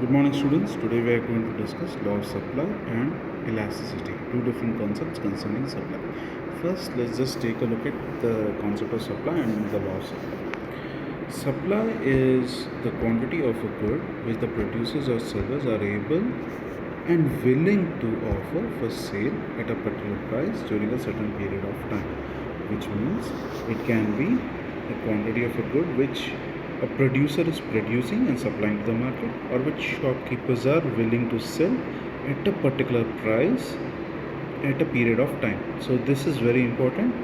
Good morning, students. Today we are going to discuss law of supply and elasticity, two different concepts concerning supply. First, let's just take a look at the concept of supply and the law of supply. Supply is the quantity of a good which the producers or sellers are able and willing to offer for sale at a particular price during a certain period of time, which means it can be the quantity of a good which a producer is producing and supplying to the market, or which shopkeepers are willing to sell at a particular price at a period of time. So this is very important.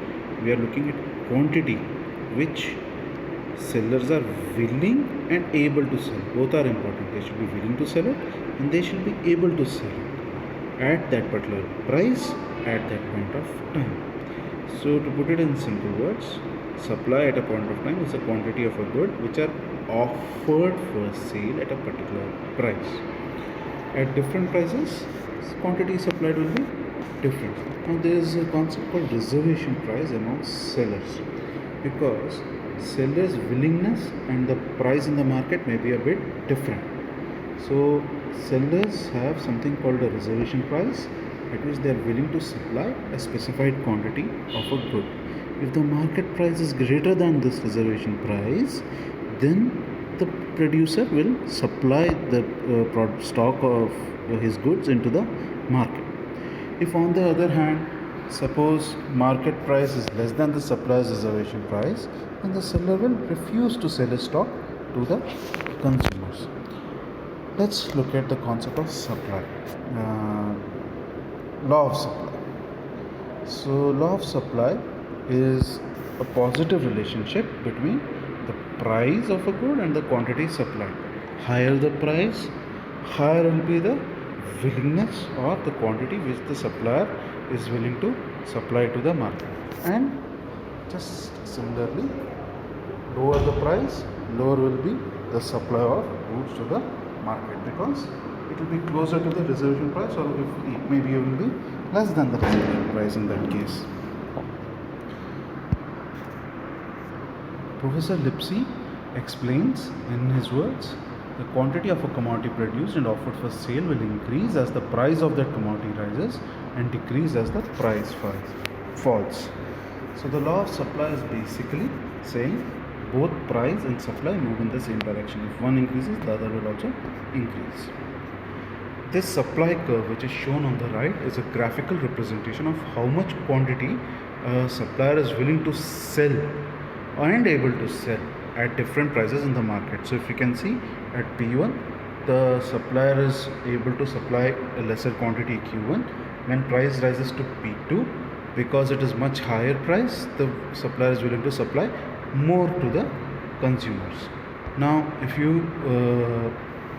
We are looking at quantity which sellers are willing and able to sell. Both are important. They should be willing to sell it and they should be able to sell it at that particular price at that point of time. So to put it in simple words, supply at a point of time is the quantity of a good which are offered for sale at a particular price. At different prices, quantity supplied will be different. Now there is a concept called reservation price among sellers, because sellers' willingness and the price in the market may be a bit different. So sellers have something called a reservation price at which they are willing to supply a specified quantity of a good. If the market price is greater than this reservation price, then the producer will supply the stock of his goods into the market. If on the other hand, suppose market price is less than the supplier's reservation price, then the seller will refuse to sell his stock to the consumers. Let's look at the concept of supply. Law of supply. So law of supply is a positive relationship between the price of a good and the quantity supplied. Higher the price, higher will be the willingness or the quantity which the supplier is willing to supply to the market. And just similarly, lower the price, lower will be the supply of goods to the market, because it will be closer to the reservation price, or if it maybe will be less than the reservation price in that case. Professor Lipsey explains in his words, the quantity of a commodity produced and offered for sale will increase as the price of that commodity rises and decrease as the price falls. So the law of supply is basically saying both price and supply move in the same direction. If one increases, the other will also increase. This supply curve, which is shown on the right, is a graphical representation of how much quantity a supplier is willing to sell and able to sell at different prices in the market. So if you can see at P1, the supplier is able to supply a lesser quantity Q1. When price rises to P2, because it is much higher price, the supplier is willing to supply more to the consumers. Now if you